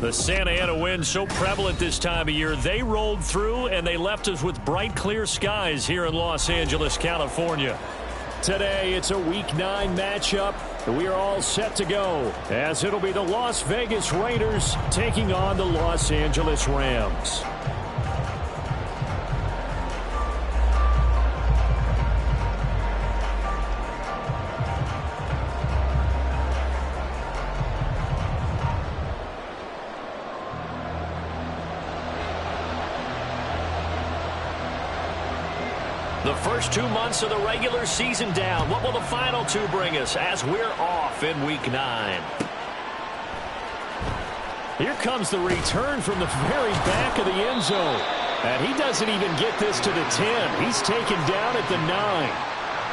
The Santa Ana wind so prevalent this time of year. They rolled through and they left us with bright, clear skies here in Los Angeles, California. Today, it's a Week 9 matchup. We are all set to go, as it'll be the Las Vegas Raiders taking on the Los Angeles Rams. The first 2 months of the regular season down. What will the final 2 bring us as we're off in Week 9? Here comes the return from the very back of the end zone. And he doesn't even get this to the 10. He's taken down at the 9.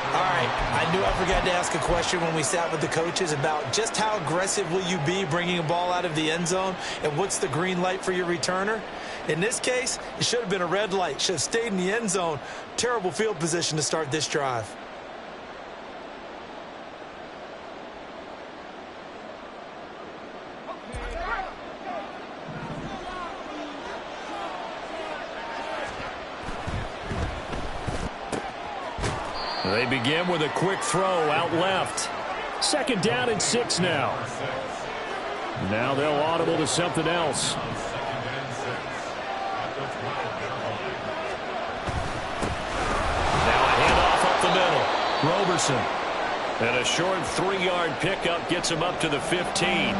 All right, I knew I forgot to ask a question when we sat with the coaches about just how aggressive will you be bringing a ball out of the end zone, and what's the green light for your returner? In this case, it should have been a red light. Should have stayed in the end zone. Terrible field position to start this drive. They begin with a quick throw out left. 2nd down and 6 now. Now they'll audible to something else. Now a handoff up the middle. Roberson. And a short 3-yard pickup gets him up to the 15.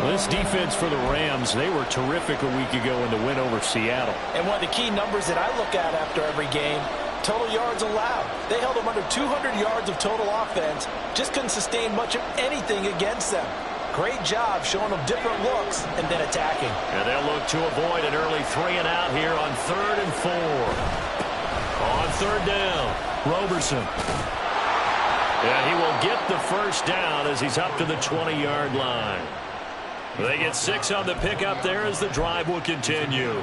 This defense for the Rams, they were terrific a week ago in the win over Seattle. And one of the key numbers that I look at after every game, total yards allowed. They held them under 200 yards of total offense. Just couldn't sustain much of anything against them. Great job showing them different looks and then attacking. And they'll look to avoid an early 3 and out here on 3rd and 4. On 3rd down, Roberson. And he will get the first down as he's up to the 20-yard line. They get 6 on the pickup there as the drive will continue.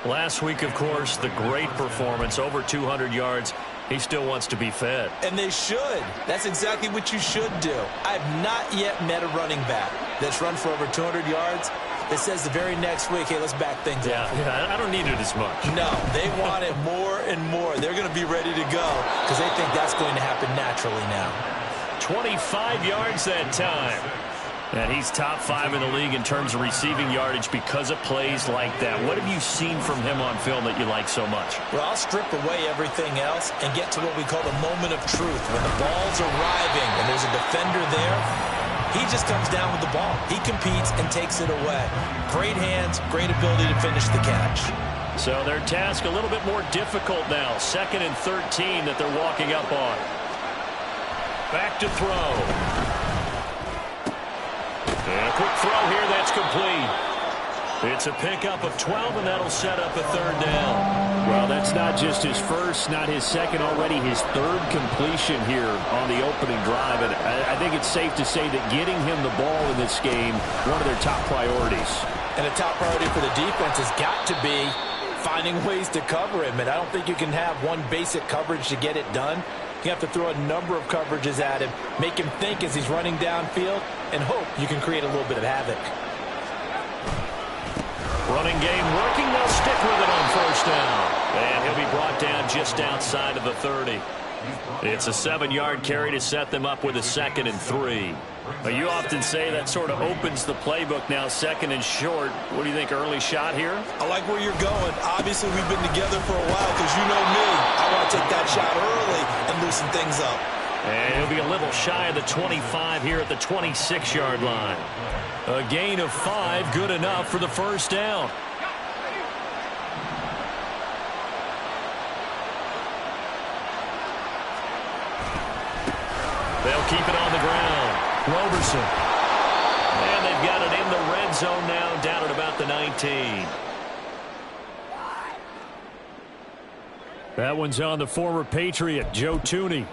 Last week, of course, the great performance, over 200 yards. He still wants to be fed. And they should. That's exactly what you should do. I've not yet met a running back that's run for over 200 yards that says the very next week, hey, let's back things up. Yeah, I don't need it as much. No, they want it more and more. They're going to be ready to go because they think that's going to happen naturally now. 25 yards that time. And he's top 5 in the league in terms of receiving yardage because of plays like that. What have you seen from him on film that you like so much? Well, I'll strip away everything else and get to what we call the moment of truth. When the ball's arriving and there's a defender there, he just comes down with the ball. He competes and takes it away. Great hands, great ability to finish the catch. So their task a little bit more difficult now. 2nd and 13 that they're walking up on. Back to throw. And a quick throw here, that's complete. It's a pickup of 12, and that'll set up a 3rd down. Well, that's not just his first, not his second, already his 3rd completion here on the opening drive. And I think it's safe to say that getting him the ball in this game, one of their top priorities. And a top priority for the defense has got to be finding ways to cover him. And I don't think you can have one basic coverage to get it done. You have to throw a number of coverages at him, make him think as he's running downfield, and hope you can create a little bit of havoc. Running game working. They'll stick with it on 1st down. And he'll be brought down just outside of the 30. It's a 7-yard carry to set them up with a 2nd and 3. You often say that sort of opens the playbook now, 2nd and short. What do you think, early shot here? I like where you're going. Obviously, we've been together for a while because you know me. I want to take that shot early and loosen things up. And he'll be a little shy of the 25 here at the 26-yard line. A gain of 5, good enough for the 1st down. They'll keep it on the ground. Roberson. And they've got it in the red zone now, down at about the 19. That one's on the former Patriot, Joe Thuney.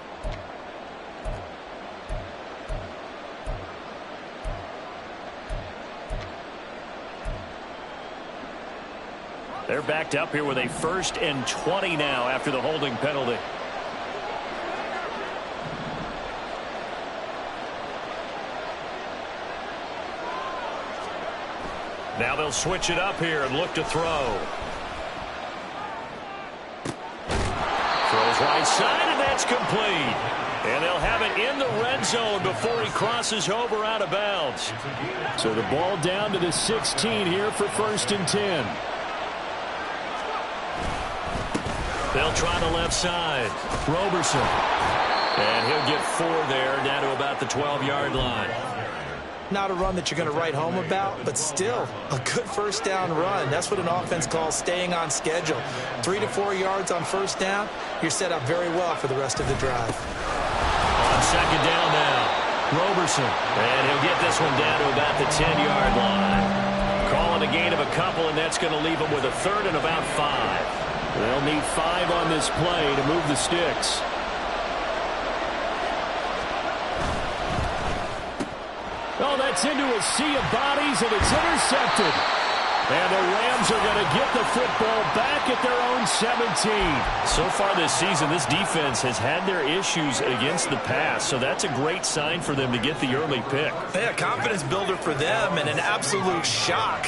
They're backed up here with a 1st and 20 now after the holding penalty. Now they'll switch it up here and look to throw. Throws right side, and that's complete. And they'll have it in the red zone before he crosses over out of bounds. So the ball down to the 16 here for 1st and 10. They'll try the left side. Roberson. And he'll get 4 there, down to about the 12-yard line. Not a run that you're going to write home about, but still a good first down run. That's what an offense calls staying on schedule. 3 to 4 yards on first down, you're set up very well for the rest of the drive. On second down now, Roberson. And he'll get this one down to about the 10-yard line. Calling a gain of a couple, and that's going to leave him with a 3rd and about 5. They'll need 5 on this play to move the sticks. Oh, that's into a sea of bodies, and it's intercepted. And the Rams are going to get the football back at their own 17. So far this season, this defense has had their issues against the pass, so that's a great sign for them to get the early pick. Yeah, confidence builder for them, and an absolute shock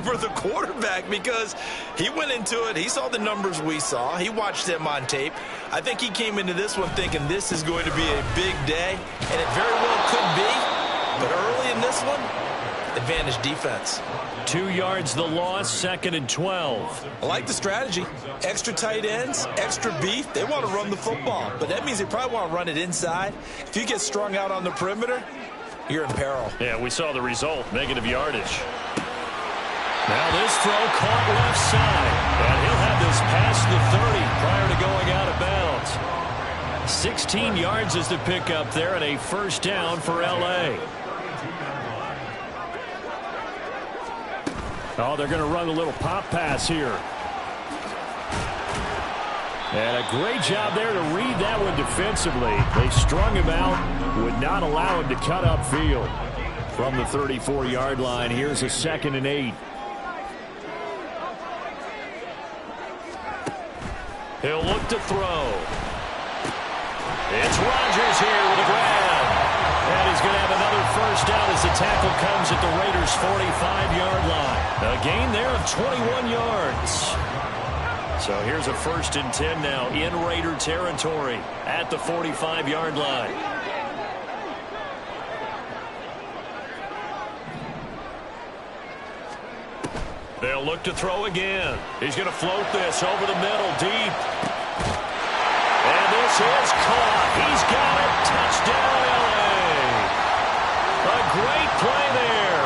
for the quarterback, because he went into it, he saw the numbers we saw, he watched them on tape. I think he came into this one thinking this is going to be a big day, and it very well could be. But early in this one, advantage defense. 2 yards the loss, 2nd and 12. I like the strategy. Extra tight ends, extra beef. They want to run the football, but that means they probably want to run it inside. If you get strung out on the perimeter, you're in peril. Yeah, we saw the result, negative yardage. Now this throw caught left side, and he'll have this past the 30 prior to going out of bounds. 16 yards is the pickup there, and a first down for L.A. Oh, they're going to run a little pop pass here. And a great job there to read that one defensively. They strung him out, would not allow him to cut upfield. From the 34-yard line, here's a 2nd and 8. He'll look to throw. It's Rodgers here with a grab. And he's going to have another first down as the tackle comes at the Raiders' 45-yard line. A gain there of 21 yards. So here's a 1st and 10 now in Raider territory at the 45-yard line. They'll look to throw again. He's going to float this over the middle deep. And this is caught. He's got it. Touchdown, L.A. A great play there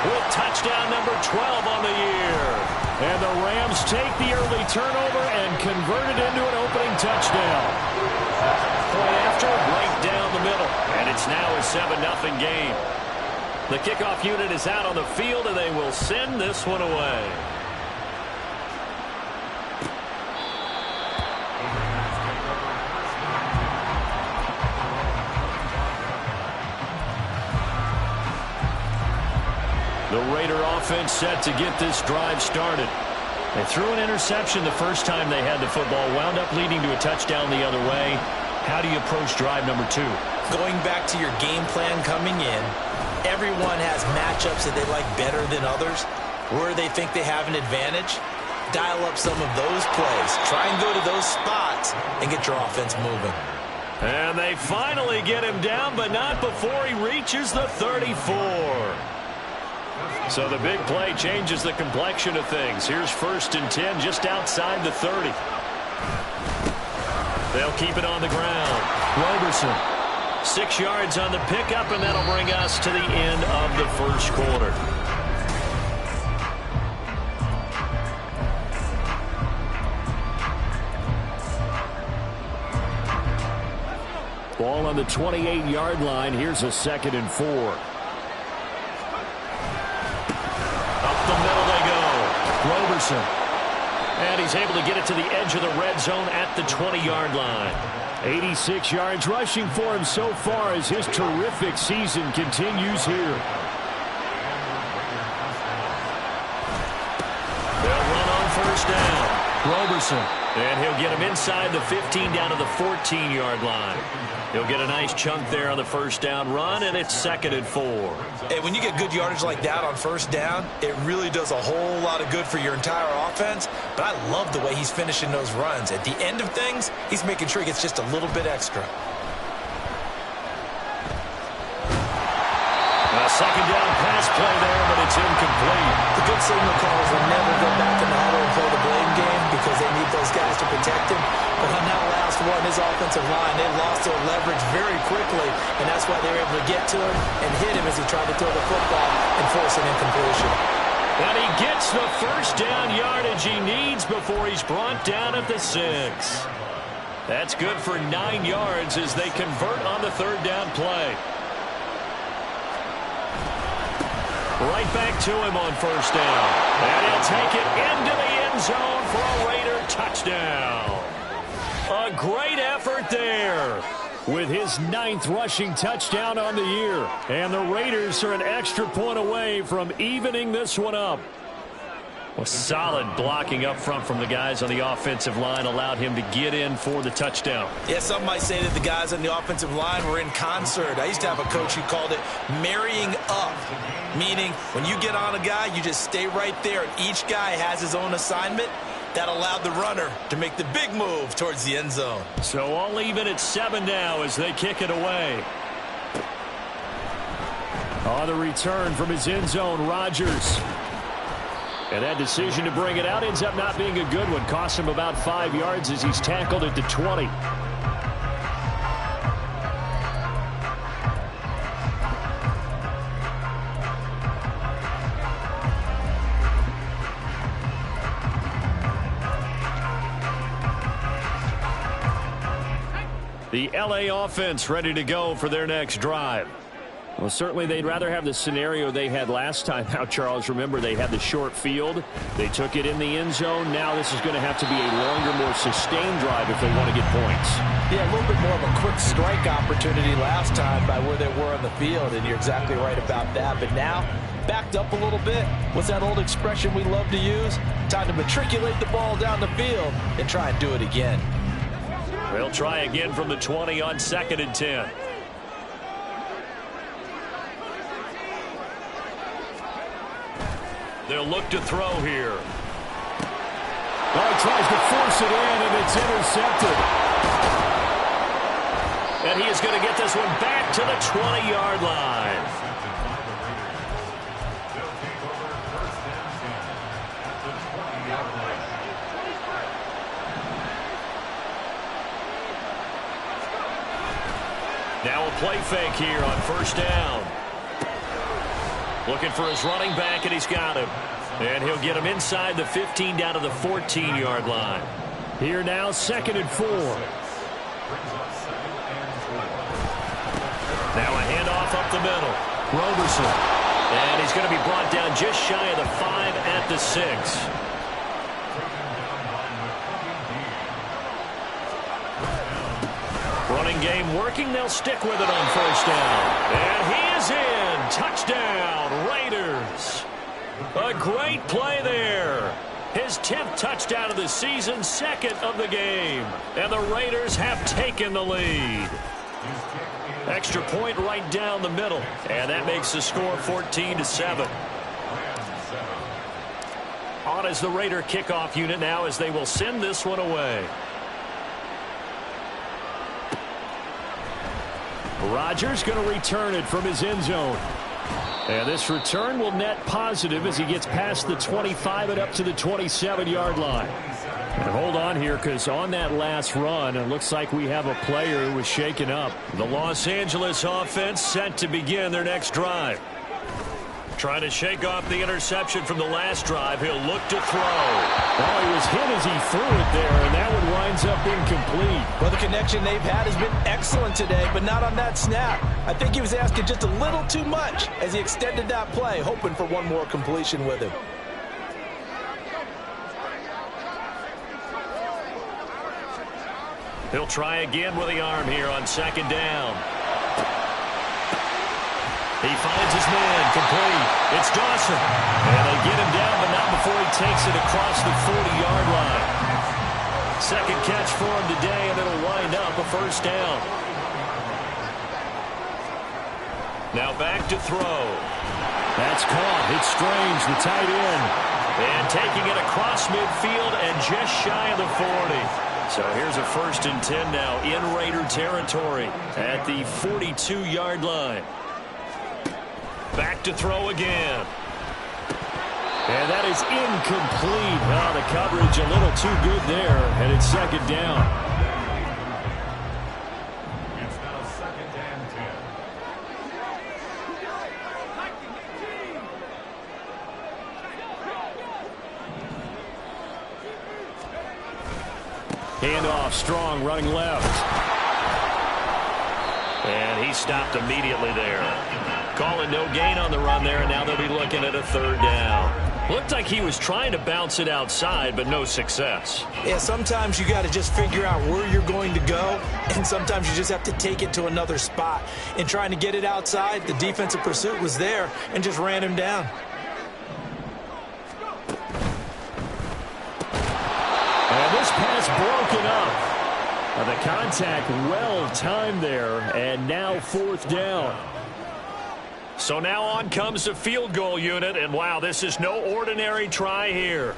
with touchdown number 12 on the year. And the Rams take the early turnover and convert it into an opening touchdown. Point after, right down the middle. And it's now a 7-0 game. The kickoff unit is out on the field, and they will send this one away. The Raider offense set to get this drive started. They threw an interception the first time they had the football, wound up leading to a touchdown the other way. How do you approach drive number 2? Going back to your game plan coming in, everyone has matchups that they like better than others, where they think they have an advantage. Dial up some of those plays. Try and go to those spots and get your offense moving. And they finally get him down, but not before he reaches the 34. So the big play changes the complexion of things. Here's 1st and 10 just outside the 30. They'll keep it on the ground. Roberson, 6 yards on the pickup, and that'll bring us to the end of the first quarter. Ball on the 28-yard line. Here's a 2nd and 4. Up the middle they go. Roberson. And he's able to get it to the edge of the red zone at the 20-yard line. 86 yards rushing for him so far as his terrific season continues here. They'll run on first down. Roberson. And he'll get him inside the 15 down to the 14-yard line. He'll get a nice chunk there on the first down run, and it's 2nd and 4. Hey, when you get good yardage like that on first down, it really does a whole lot of good for your entire offense. But I love the way he's finishing those runs. At the end of things, he's making sure he gets just a little bit extra. A second down pass play there, but it's incomplete. The good signal calls will never go back in the huddle and play the blame game because they need those guys to protect him. But on that last one, his offensive line, they lost their leverage very quickly, and that's why they were able to get to him and hit him as he tried to throw the football and force an incompletion. And he gets the first down yardage he needs before he's brought down at the 6. That's good for 9 yards as they convert on the third down play. Right back to him on first down. And he'll take it into the end zone for a Raider touchdown. A great effort there. With his 9th rushing touchdown on the year. And the Raiders are an extra point away from evening this one up. Well, solid blocking up front from the guys on the offensive line allowed him to get in for the touchdown. Yeah, some might say that the guys on the offensive line were in concert. I used to have a coach who called it marrying up, meaning when you get on a guy, you just stay right there. Each guy has his own assignment. That allowed the runner to make the big move towards the end zone. So all even at 7 now as they kick it away. On the return from his end zone, Rodgers. And that decision to bring it out ends up not being a good one. Cost him about 5 yards as he's tackled at the 20. The LA offense ready to go for their next drive. Well, certainly they'd rather have the scenario they had last time out, Charles. Remember, they had the short field. They took it in the end zone. Now this is going to have to be a longer, more sustained drive if they want to get points. Yeah, a little bit more of a quick strike opportunity last time by where they were on the field, and you're exactly right about that. But now, backed up a little bit. What's that old expression we love to use? Time to matriculate the ball down the field and try and do it again. They'll try again from the 20 on 2nd and 10. They'll look to throw here. Oh, he tries to force it in, and it's intercepted. And he is going to get this one back to the 20-yard line. Now a play fake here on first down. Looking for his running back, and he's got him. And he'll get him inside the 15 down to the 14-yard line. Here now, 2nd and 4. Now a handoff up the middle. Roberson. And he's going to be brought down just shy of the 5 at the 6. Running game working. They'll stick with it on first down. And he is in. Touchdown, Raiders. A great play there. His 10th touchdown of the season, 2nd of the game. And the Raiders have taken the lead. Extra point right down the middle. And that makes the score 14-7. On as the Raider kickoff unit now as they will send this one away. Rodgers going to return it from his end zone. And this return will net positive as he gets past the 25 and up to the 27-yard line. And hold on here, because on that last run, it looks like we have a player who was shaken up. The Los Angeles offense set to begin their next drive. Trying to shake off the interception from the last drive. He'll look to throw. Oh, he was hit as he threw it there, and that one winds up incomplete. Well, the connection they've had has been excellent today, but not on that snap. I think he was asking just a little too much as he extended that play, hoping for one more completion with him. He'll try again with the arm here on 2nd down. He finds his man, complete. It's Dawson. And they get him down, but not before he takes it across the 40-yard line. Second catch for him today, and it'll wind up a first down. Now back to throw. That's caught. It's Strange, the tight end. And taking it across midfield and just shy of the 40. So here's a 1st and 10 now in Raider territory at the 42-yard line. Back to throw again. And that is incomplete. Oh, the coverage a little too good there, and it's second down. It's now 2nd and 10. Handoff, Strong, running left. And he stopped immediately there. Calling no gain on the run there, and now they'll be looking at a 3rd down. Looked like he was trying to bounce it outside, but no success. Yeah, sometimes you got to just figure out where you're going to go, and sometimes you just have to take it to another spot. In trying to get it outside, the defensive pursuit was there and just ran him down. And this pass broken up. The contact well timed there, and now 4th down. So now on comes the field goal unit, and wow, this is no ordinary try here.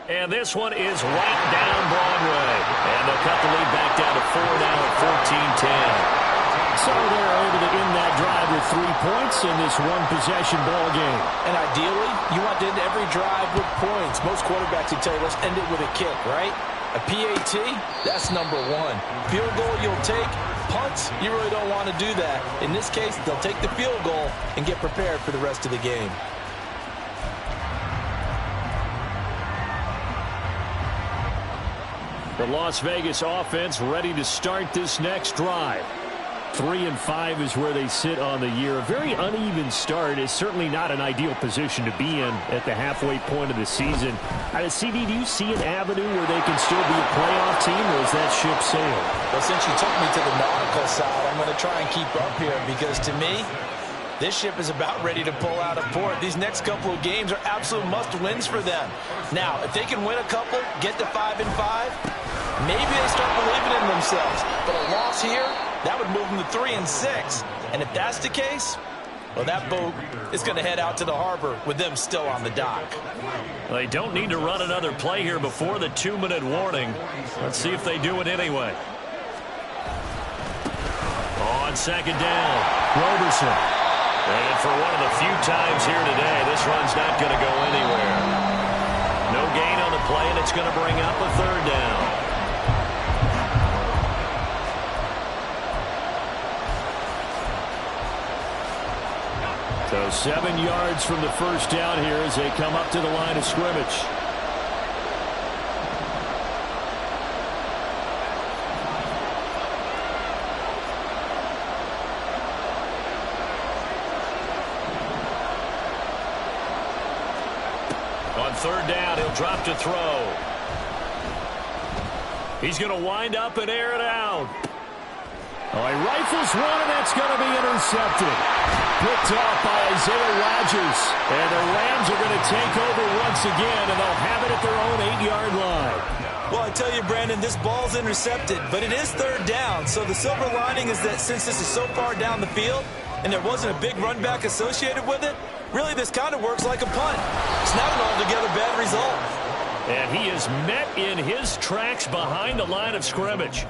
And this one is right down Broadway. And they'll cut the lead back down to 4 now at 14-10. So they're able to end that drive with 3 points in this one-possession ball game. And ideally, you want to end every drive with points. Most quarterbacks would tell you, let's end it with a kick, right? A PAT, that's number 1. Field goal you'll take. Punts, you really don't want to do that. In this case, they'll take the field goal and get prepared for the rest of the game. The Las Vegas offense ready to start this next drive. 3-5 is where they sit on the year. A very uneven start is certainly not an ideal position to be in at the halfway point of the season. CD, do you see an avenue where they can still be a playoff team, or is that ship sailed? Well, since you took me to the nautical side, I'm going to try and keep up here because to me, this ship is about ready to pull out of port. These next couple of games are absolute must-wins for them. Now, if they can win a couple, get to 5-5, maybe they start believing in themselves. But a loss here, that would move them to 3-6. And if that's the case, well, that boat is going to head out to the harbor with them still on the dock. They don't need to run another play here before the 2-minute warning. Let's see if they do it anyway. On 2nd down, Roberson. And for one of the few times here today, this run's not going to go anywhere. No gain on the play, and it's going to bring up a 3rd down. So 7 yards from the first down here as they come up to the line of scrimmage. On 3rd down, he'll drop to throw. He's going to wind up and air it out. Oh, he rifles one, and that's going to be intercepted. Picked off by Isaiah Rodgers. And the Rams are going to take over once again, and they'll have it at their own 8-yard line. Well, I tell you, Brandon, this ball's intercepted, but it is 3rd down. So the silver lining is that since this is so far down the field and there wasn't a big run back associated with it, really this kind of works like a punt. It's not an altogether bad result. And he is met in his tracks behind the line of scrimmage.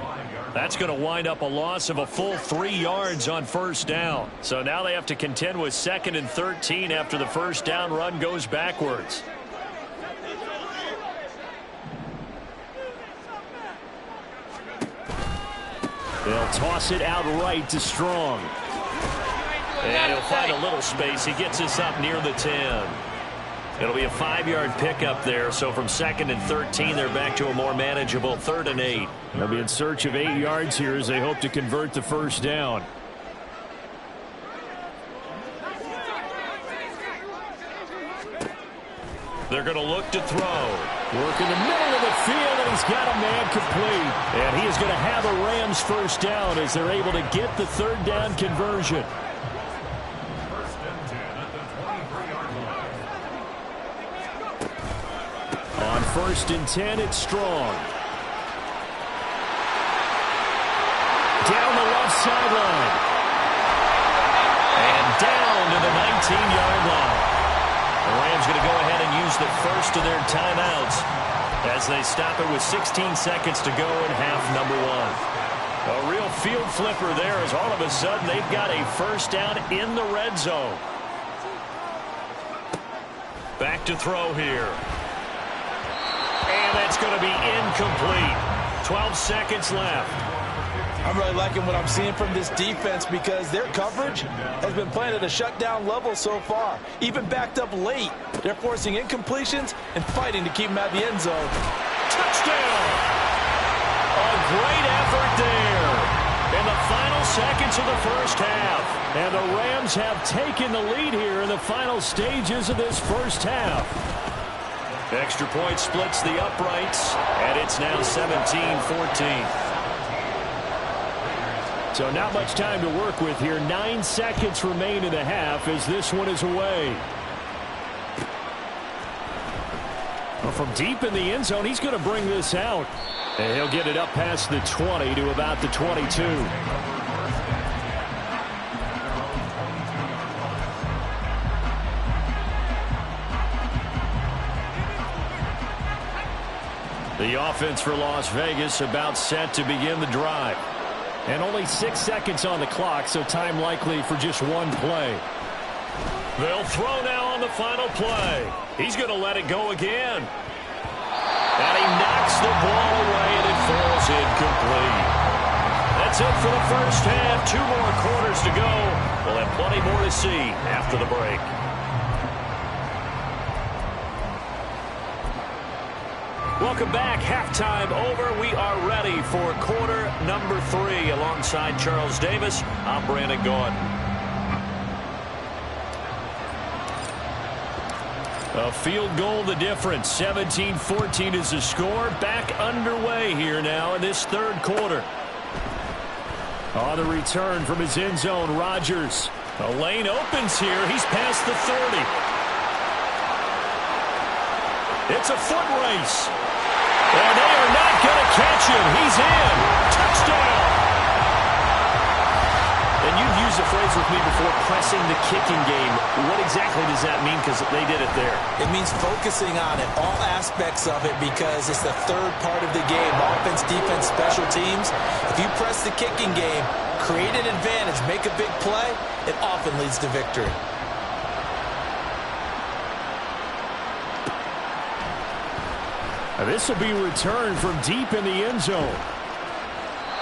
That's going to wind up a loss of a full 3 yards on 1st down. So now they have to contend with 2nd and 13 after the 1st down run goes backwards. They'll toss it outright to Strong. And he'll find a little space. He gets us up near the 10. It'll be a 5-yard pickup there. So from 2nd and 13, they're back to a more manageable 3rd and 8. They'll be in search of 8 yards here as they hope to convert the 1st down. They're going to look to throw. Work in the middle of the field, and he's got a man complete. And he is going to have a Rams 1st down as they're able to get the 3rd down conversion. 1st and 10. It's Strong. Down the left sideline. And down to the 19-yard line. The Rams going to go ahead and use the first of their timeouts as they stop it with 16 seconds to go in half number 1. A real field flipper there as all of a sudden they've got a first down in the red zone. Back to throw here. And that's going to be incomplete. 12 seconds left. I'm really liking what I'm seeing from this defense because their coverage has been playing at a shutdown level so far. Even backed up late, they're forcing incompletions and fighting to keep them out of the end zone. Touchdown! A great effort there in the final seconds of the first half. And the Rams have taken the lead here in the final stages of this first half. Extra point splits the uprights, and it's now 17-14. So not much time to work with here. 9 seconds remain in the half as this one is away. Well, from deep in the end zone, he's going to bring this out. And he'll get it up past the 20 to about the 22. The offense for Las Vegas about set to begin the drive. And only 6 seconds on the clock, so time likely for just one play. They'll throw now on the final play. He's going to let it go again. And he knocks the ball away, and it falls incomplete. That's it for the first half. 2 more quarters to go. We'll have plenty more to see after the break. Welcome back. Halftime over. We are ready for quarter number 3. Alongside Charles Davis, I'm Brandon Gaudin. A field goal the difference. 17-14 is the score. Back underway here now in this third quarter. On the return from his end zone, Rodgers. A lane opens here. He's past the 30. It's a foot race. And they are not going to catch him. He's in. Touchdown. And you've used the phrase with me before, pressing the kicking game. What exactly does that mean? Because they did it there. It means focusing on it, all aspects of it, because it's the third part of the game. Offense, defense, special teams. If you press the kicking game, create an advantage, make a big play, it often leads to victory. This will be returned from deep in the end zone.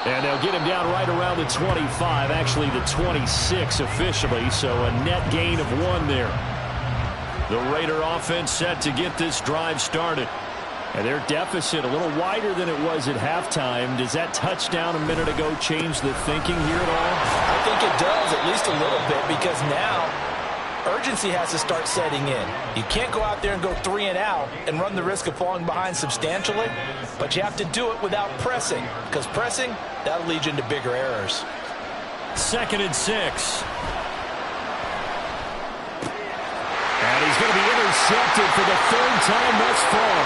And they'll get him down right around the 25, actually the 26 officially, so a net gain of 1 there. The Raider offense set to get this drive started. And their deficit a little wider than it was at halftime. Does that touchdown a minute ago change the thinking here at all? I think it does, at least a little bit, because now urgency has to start setting in. You can't go out there and go 3 and out and run the risk of falling behind substantially, but you have to do it without pressing, because pressing, that'll lead you into bigger errors. 2nd and 6. And he's going to be intercepted for the 3rd time thus far.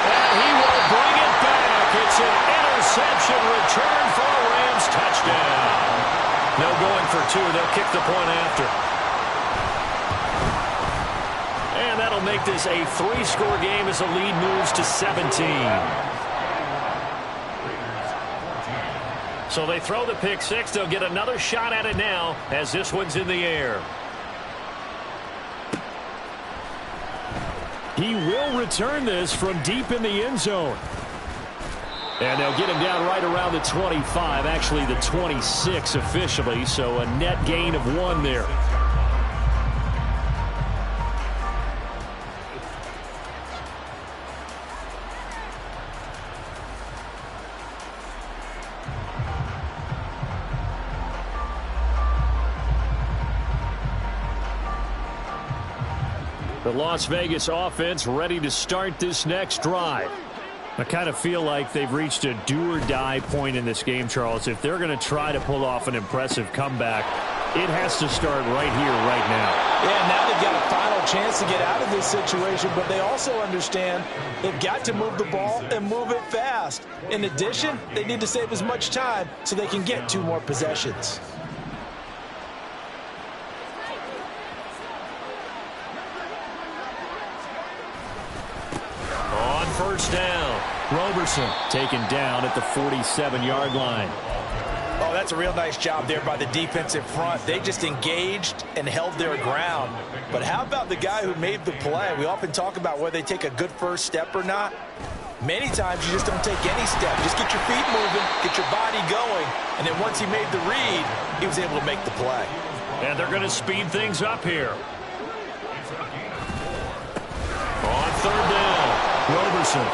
And he will bring it back. It's an interception return for a Rams touchdown. No going for 2. They'll kick the point after. And that'll make this a 3-score game as the lead moves to 17. So they throw the pick 6. They'll get another shot at it now as this one's in the air. He will return this from deep in the end zone. And they'll get him down right around the 25, actually the 26 officially, so a net gain of 1 there. The Las Vegas offense ready to start this next drive. I kind of feel like they've reached a do-or-die point in this game, Charles. If they're going to try to pull off an impressive comeback, it has to start right here, right now. Yeah, now they've got a final chance to get out of this situation, but they also understand they've got to move the ball and move it fast. In addition, they need to save as much time so they can get 2 more possessions. On first down, Roberson taken down at the 47-yard line. Oh, that's a real nice job there by the defensive front. They just engaged and held their ground. But how about the guy who made the play? We often talk about whether they take a good first step or not. Many times you just don't take any step. Just get your feet moving, get your body going, and then once he made the read, he was able to make the play. And they're going to speed things up here. On third down, Roberson.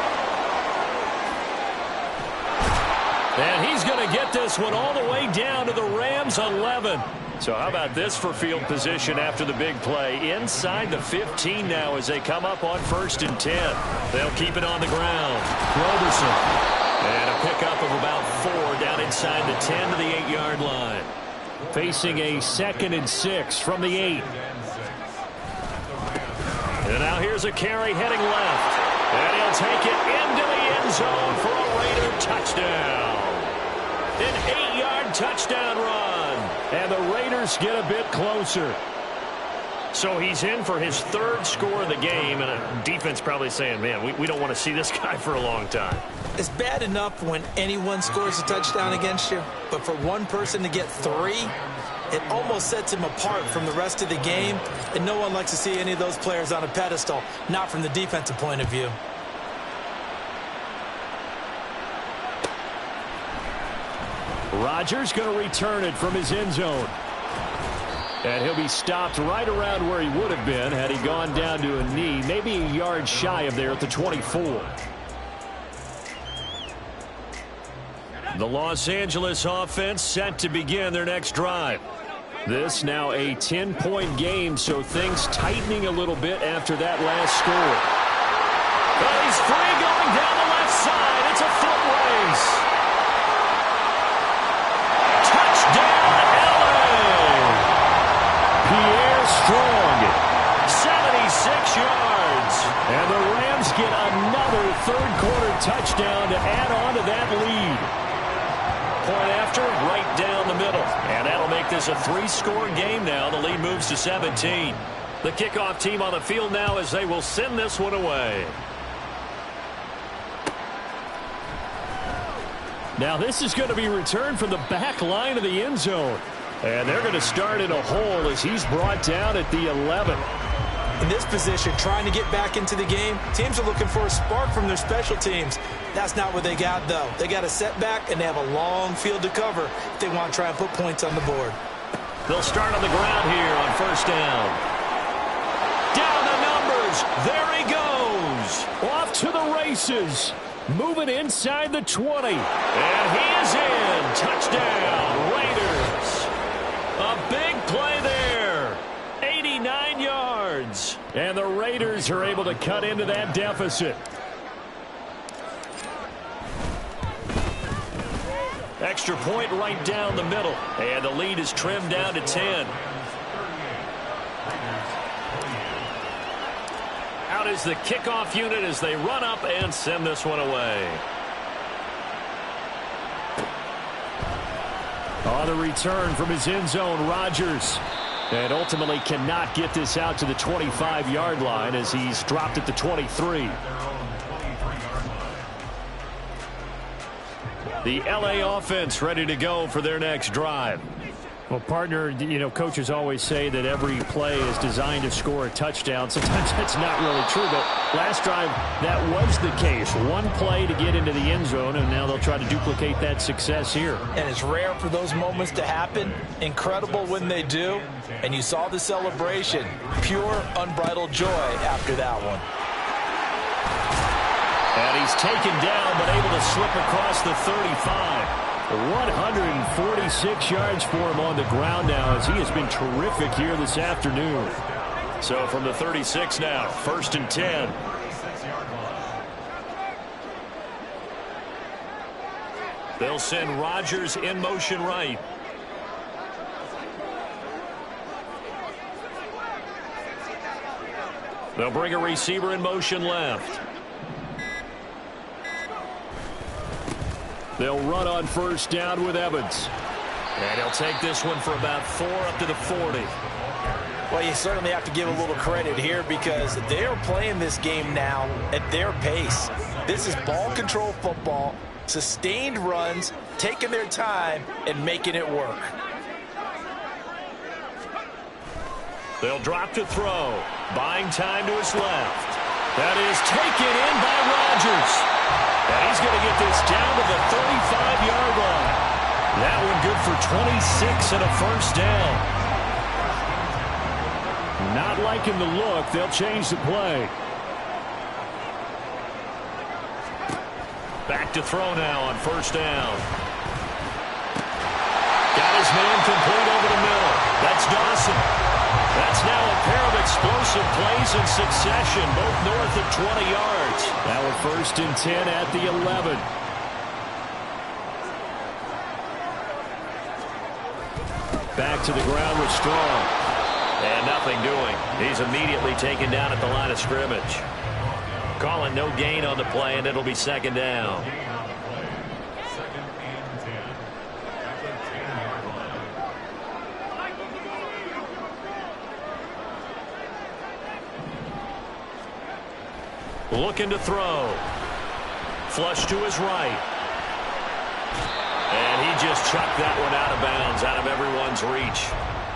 And he's going to get this one all the way down to the Rams' 11. So how about this for field position after the big play? Inside the 15 now as they come up on first and 10. They'll keep it on the ground. Roberson. And a pickup of about 4 down inside the 10 to the 8-yard line. Facing a 2nd and 6 from the 8. And now here's a carry heading left. And he'll take it into the end zone for a Raider touchdown. An 8-yard touchdown run. And the Raiders get a bit closer. So he's in for his 3rd score of the game. And defense probably saying, man, we don't want to see this guy for a long time. It's bad enough when anyone scores a touchdown against you, but for one person to get 3, it almost sets him apart from the rest of the game, and no one likes to see any of those players on a pedestal, not from the defensive point of view. Rodgers going to return it from his end zone. And he'll be stopped right around where he would have been had he gone down to a knee, maybe a yard shy of there at the 24. The Los Angeles offense set to begin their next drive. This now a 10-point game, so things tightening a little bit after that last score. Well, he's free going down the left side. It's a foot race. Touchdown, LA! Pierre Strong. 76 yards. And the Rams get another third-quarter touchdown to add on to that lead. Point after, right down the middle. And that'll make this a 3-score game now. The lead moves to 17. The kickoff team on the field now as they will send this one away. Now this is going to be returned from the back line of the end zone. And they're going to start in a hole as he's brought down at the 11. In this position, trying to get back into the game, teams are looking for a spark from their special teams. That's not what they got, though. They got a setback, and they have a long field to cover if they want to try and put points on the board. They'll start on the ground here on first down. Down the numbers. There he goes. Off to the races. Moving inside the 20. And he is in. Touchdown, Raiders. A big play there. 89 yards. And the Raiders are able to cut into that deficit. Extra point right down the middle. And the lead is trimmed down to 10. Out is the kickoff unit as they run up and send this one away. On the return from his end zone, Rodgers. And ultimately cannot get this out to the 25-yard line as he's dropped at the 23. The LA offense ready to go for their next drive. Well, partner, you know, coaches always say that every play is designed to score a touchdown. Sometimes that's not really true, but last drive that was the case. One play to get into the end zone, and now they'll try to duplicate that success here. And it's rare for those moments to happen. Incredible when they do. And you saw the celebration. Pure, unbridled joy after that one. And he's taken down, but able to slip across the 35. 146 yards for him on the ground now as he has been terrific here this afternoon. So from the 36 now, first and 10. They'll send Rodgers in motion right. They'll bring a receiver in motion left. They'll run on first down with Evans. And he'll take this one for about 4 up to the 40. Well, you certainly have to give a little credit here because they are playing this game now at their pace. This is ball control football, sustained runs, taking their time, and making it work. They'll drop to throw. Buying time to his left. That is taken in by Rodgers. And he's going to get this down to the 35-yard line. That one good for 26 and a first down. Not liking the look. They'll change the play. Back to throw now on first down. Got his man complete over the middle. That's Dawson. That's now a pair of explosive plays in succession, both north of 20 yards. Now a 1st and 10 at the 11. Back to the ground with Strong. And nothing doing. He's immediately taken down at the line of scrimmage. Calling no gain on the play, and it'll be 2nd down. Second and 10. At the 10-yard line. Looking to throw. Flush to his right. And he just chucked that one out of bounds, out of everyone's reach.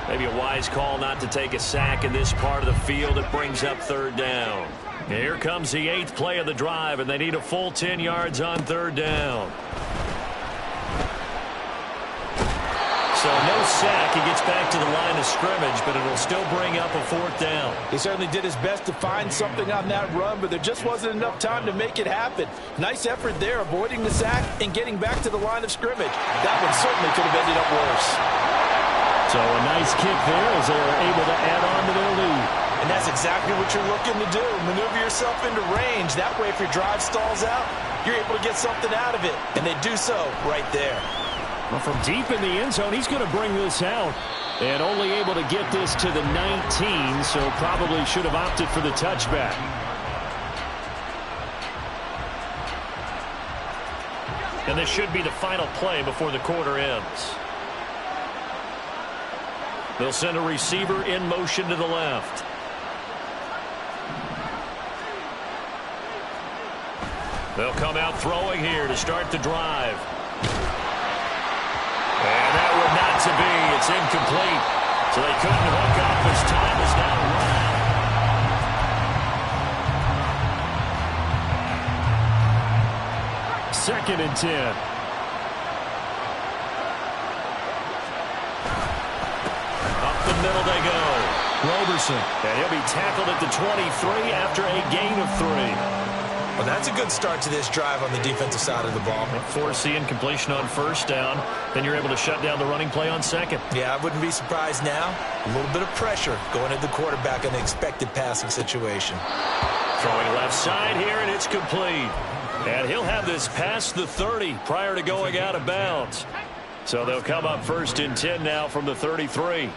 Maybe a wise call not to take a sack in this part of the field. It brings up 3rd down. Here comes the 8th play of the drive, and they need a full 10 yards on 3rd down. So no sack. He gets back to the line of scrimmage, but it'll still bring up a 4th down. He certainly did his best to find something on that run, but there just wasn't enough time to make it happen. Nice effort there, avoiding the sack and getting back to the line of scrimmage. That one certainly could have ended up worse. So a nice kick there as they are able to add on to their lead. And that's exactly what you're looking to do. Maneuver yourself into range. That way, if your drive stalls out, you're able to get something out of it. And they do so right there. Well, from deep in the end zone, he's going to bring this out. And only able to get this to the 19, so probably should have opted for the touchback. And this should be the final play before the quarter ends. They'll send a receiver in motion to the left. They'll come out throwing here to start the drive. And that would not to be. It's incomplete. So they couldn't hook up as time is now run out. 2nd and 10. Up the middle they go. Roberson. And he'll be tackled at the 23 after a gain of 3. Well, that's a good start to this drive on the defensive side of the ball. Force the incompletion on first down. Then you're able to shut down the running play on 2nd. Yeah, I wouldn't be surprised now. A little bit of pressure going at the quarterback in the expected passing situation. Throwing left side here, and it's complete. And he'll have this past the 30 prior to going out of bounds. So they'll come up 1st and 10 now from the 33.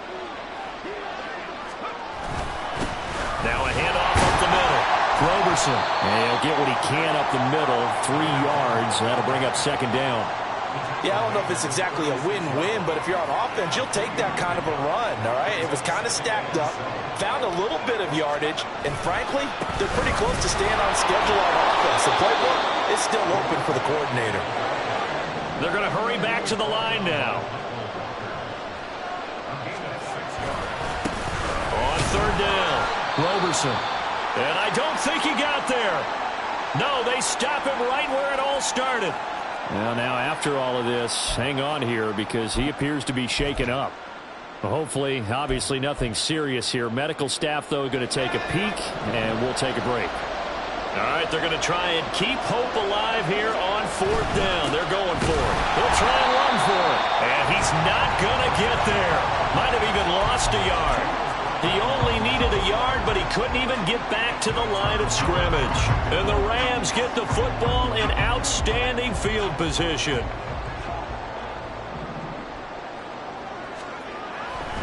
Now a handoff up the middle. Roberson. And he'll get what he can up the middle. 3 yards. That'll bring up 2nd down. Yeah, I don't know if it's exactly a win-win, but if you're on offense, you'll take that kind of a run, all right? It was kind of stacked up, found a little bit of yardage, and frankly, they're pretty close to staying on schedule on offense. The playbook is still open for the coordinator. They're going to hurry back to the line now. On 3rd down, Roberson. And I don't think he got there. No, they stop him right where it all started. Well, now after all of this, hang on here because he appears to be shaken up. Well, hopefully, obviously nothing serious here. Medical staff, though, going to take a peek, and we'll take a break. All right, they're going to try and keep hope alive here on 4th down. They're going for it. They'll try and run for it. And he's not going to get there. Might have even lost a yard. He only needed a yard, but he couldn't even get back to the line of scrimmage. And the Rams get the football in outstanding field position.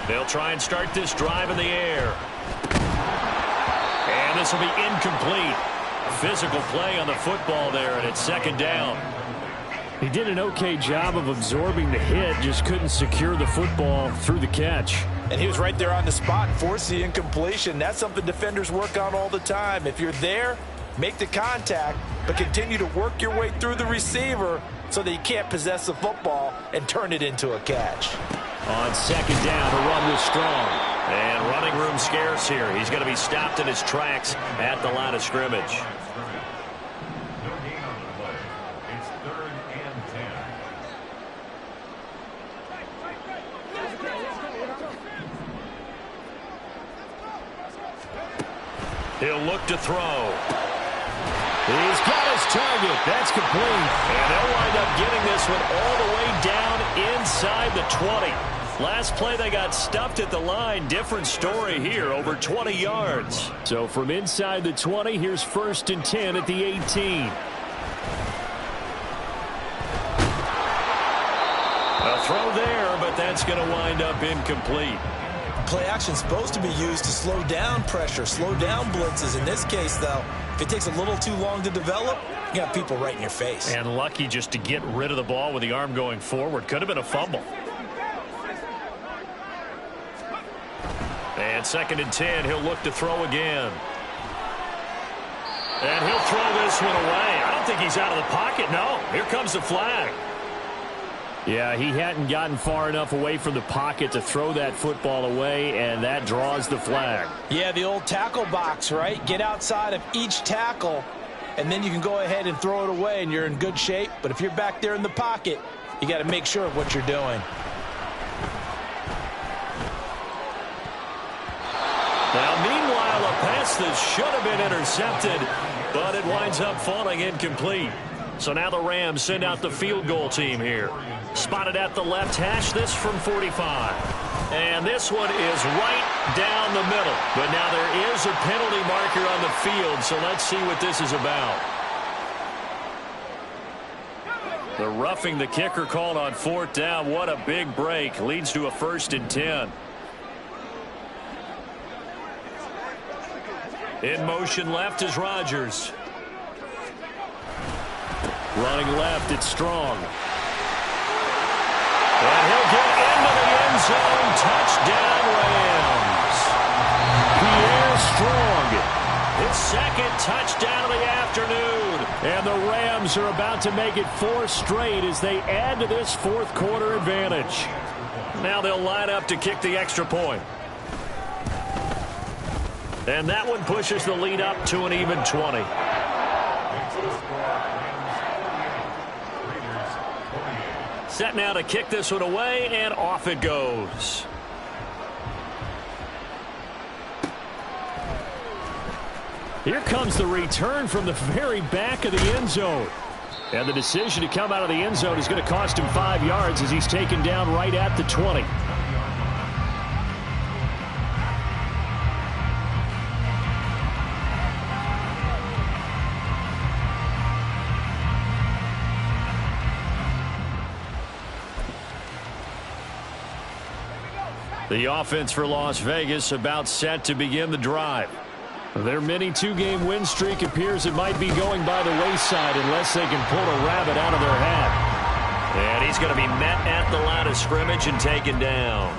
They'll try and start this drive in the air. And the this will be incomplete. Physical play on the football there, and it's second down. He did an okay job of absorbing the hit, just couldn't secure the football through the catch. And he was right there on the spot and forced the incompletion. That's something defenders work on all the time. If you're there, make the contact, but continue to work your way through the receiver so that you can't possess the football and turn it into a catch. On second down, the run was strong. And running room scarce here. He's going to be stopped in his tracks at the line of scrimmage. No gain on the play. It's 3rd and 10. He'll look to throw. He's got his target. That's complete. And they'll wind up getting this one all the way down inside the 20. Last play, they got stuffed at the line. Different story here, over 20 yards. So from inside the 20, here's 1st and 10 at the 18. A throw there, but that's going to wind up incomplete. Play action is supposed to be used to slow down pressure, slow down blitzes. In this case, though, if it takes a little too long to develop, you got people right in your face. And lucky just to get rid of the ball with the arm going forward. Could have been a fumble. And 2nd and 10, he'll look to throw again. And he'll throw this one away. I don't think he's out of the pocket. No, here comes the flag. Yeah, he hadn't gotten far enough away from the pocket to throw that football away, and that draws the flag. Yeah, the old tackle box, right? Get outside of each tackle, and then you can go ahead and throw it away, and you're in good shape. But if you're back there in the pocket, you got to make sure of what you're doing. Now, meanwhile, a pass that should have been intercepted, but it winds up falling incomplete. So now the Rams send out the field goal team here. Spotted at the left hash, this from 45. And this one is right down the middle. But now there is a penalty marker on the field, so let's see what this is about. The roughing the kicker called on 4th down. What a big break. Leads to a 1st and 10. In motion left is Rodgers. Running left, it's Strong. And he'll get into the end zone. Touchdown, Rams. Pierre Strong. His 2nd touchdown of the afternoon. And the Rams are about to make it 4 straight as they add to this 4th quarter advantage. Now they'll line up to kick the extra point. And that one pushes the lead up to an even 20. Set now to kick this one away, and off it goes. Here comes the return from the very back of the end zone. And the decision to come out of the end zone is going to cost him 5 yards as he's taken down right at the 20. The offense for Las Vegas about set to begin the drive. Their mini 2-game win streak appears it might be going by the wayside unless they can pull a rabbit out of their hat. And he's going to be met at the line of scrimmage and taken down.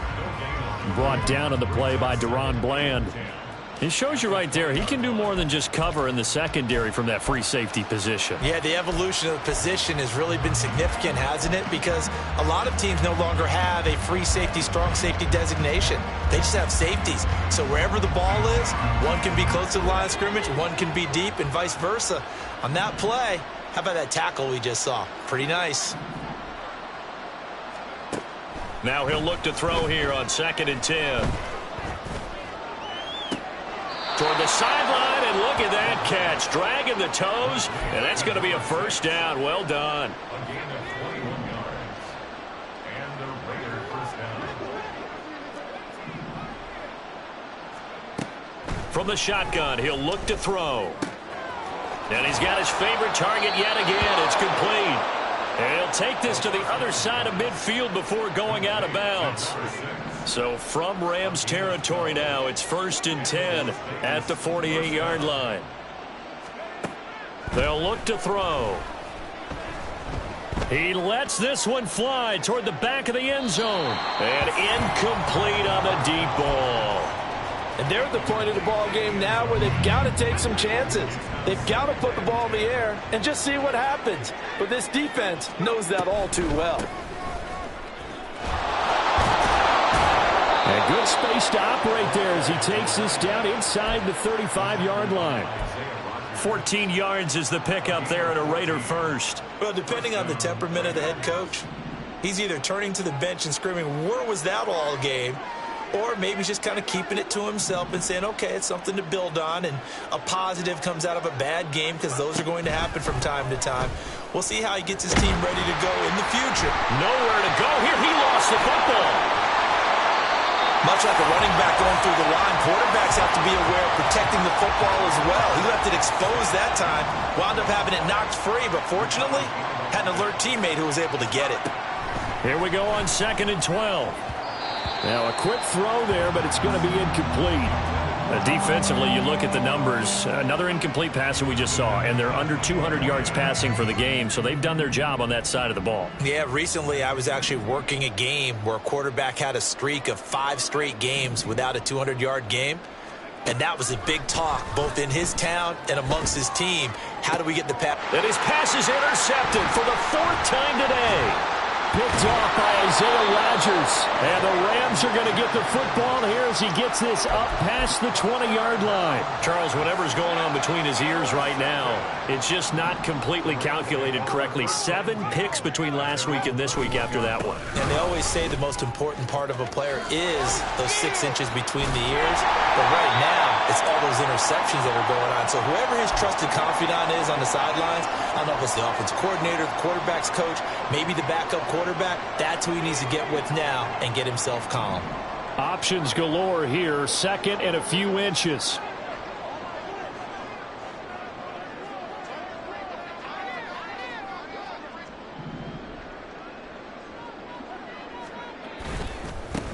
Brought down on the play by Deron Bland. It shows you right there, he can do more than just cover in the secondary from that free safety position. Yeah, the evolution of the position has really been significant, hasn't it? Because a lot of teams no longer have a free safety, strong safety designation. They just have safeties. So wherever the ball is, one can be close to the line of scrimmage, one can be deep, and vice versa. On that play, how about that tackle we just saw? Pretty nice. Now he'll look to throw here on 2nd and 10. Toward the sideline, and look at that catch. Dragging the toes, and that's going to be a 1st down. Well done. A gain of 21 yards. And the Raiders 1st down. From the shotgun, he'll look to throw. And he's got his favorite target yet again. It's complete. And he'll take this to the other side of midfield before going out of bounds. So from Rams territory now, it's 1st and 10 at the 48-yard line. They'll look to throw. He lets this one fly toward the back of the end zone. And incomplete on the deep ball. And they're at the point of the ball game now where they've got to take some chances. They've got to put the ball in the air and just see what happens. But this defense knows that all too well. And good space to operate there as he takes this down inside the 35-yard line. 14 yards is the pickup there at a Raider first. Well, depending on the temperament of the head coach, he's either turning to the bench and screaming, where was that all game? Or maybe he's just kind of keeping it to himself and saying, okay, it's something to build on, and a positive comes out of a bad game because those are going to happen from time to time. We'll see how he gets his team ready to go in the future. Nowhere to go here. He lost the football. Much like a running back going through the line, quarterbacks have to be aware of protecting the football as well. He left it exposed that time, wound up having it knocked free, but fortunately, had an alert teammate who was able to get it. Here we go on 2nd and 12. Now a quick throw there, but it's going to be incomplete. Defensively, you look at the numbers. Another incomplete pass that we just saw, and they're under 200 yards passing for the game, so they've done their job on that side of the ball. Yeah, recently I was actually working a game where a quarterback had a streak of 5 straight games without a 200-yard game, and that was a big talk both in his town and amongst his team. How do we get the pass? And his pass is intercepted for the 4th time today. Picked off by Isaiah Rodgers. And the Rams are going to get the football here as he gets this up past the 20-yard line. Charles, whatever's going on between his ears right now, it's just not completely calculated correctly. 7 picks between last week and this week after that one. And they always say the most important part of a player is those 6 inches between the ears. But right now, it's all those interceptions that are going on. So whoever his trusted confidant is on the sidelines, I don't know if it's the offensive coordinator, the quarterback's coach, maybe the backup quarterback, that's who he needs to get with now and get himself calm. Options galore here, 2nd and a few inches.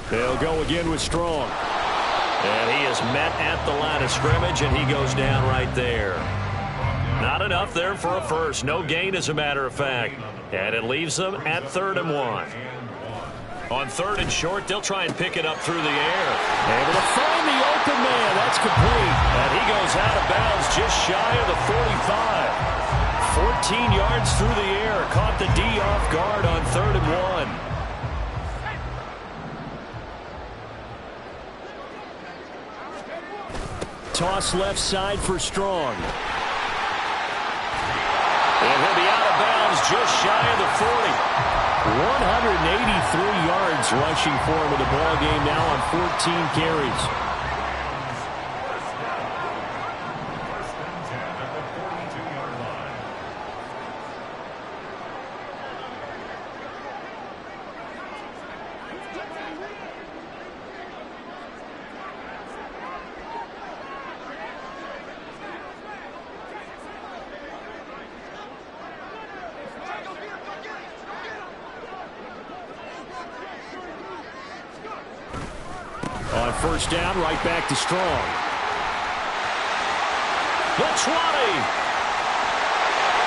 They'll go again with Strong. And he is met at the line of scrimmage, and he goes down right there. Not enough there for a first. No gain, as a matter of fact. And it leaves them at 3rd and 1. On 3rd and short, they'll try and pick it up through the air. Able to find the open man. That's complete. And he goes out of bounds just shy of the 45. 14 yards through the air. Caught the D off guard on 3rd and 1. Toss left side for Strong. And he'll be out of bounds just shy of the 40. 183 yards rushing for him in the ball game now on 14 carries. On 1st down, right back to Strong. The 20.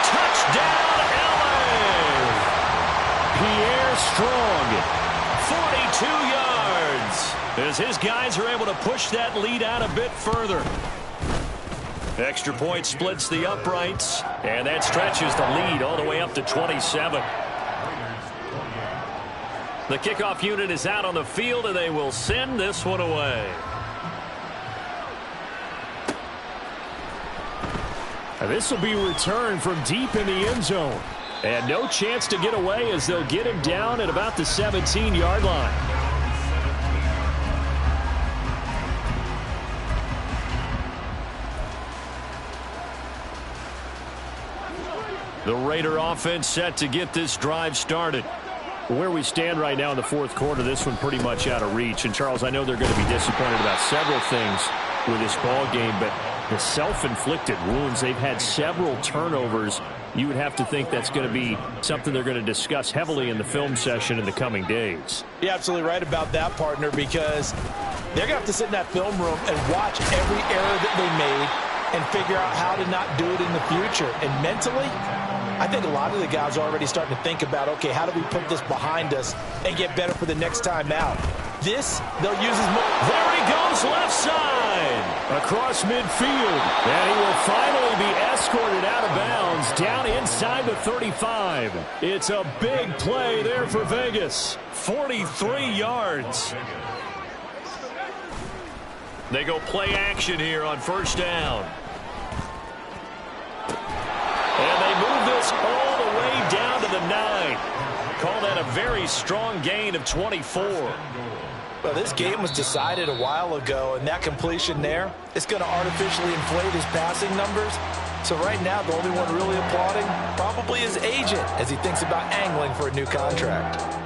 Touchdown, LA. Pierre Strong. 42 yards. As his guys are able to push that lead out a bit further. Extra point splits the uprights, and that stretches the lead all the way up to 27. The kickoff unit is out on the field, and they will send this one away. And this will be returned from deep in the end zone. And no chance to get away as they'll get him down at about the 17-yard line. The Raider offense set to get this drive started. Where we stand right now in the 4th quarter, this one pretty much out of reach. And, Charles, I know they're going to be disappointed about several things with this ball game, but the self-inflicted wounds, they've had several turnovers you would have to think that's going to be something they're going to discuss heavily in the film session in the coming days. You're absolutely right about that, partner, because they're going to have to sit in that film room and watch every error that they made and figure out how to not do it in the future. And mentally, I think a lot of the guys are already starting to think about, okay, how do we put this behind us and get better for the next time out? This, they'll use as more. There he goes, left side, across midfield. And he will finally be escorted out of bounds, down inside the 35. It's a big play there for Vegas. 43 yards. They go play action here on first down. And they move this all the way down to the 9. Call that a very strong gain of 24. Well, this game was decided a while ago, and that completion there is going to artificially inflate his passing numbers. So right now, the only one really applauding probably his agent as he thinks about angling for a new contract.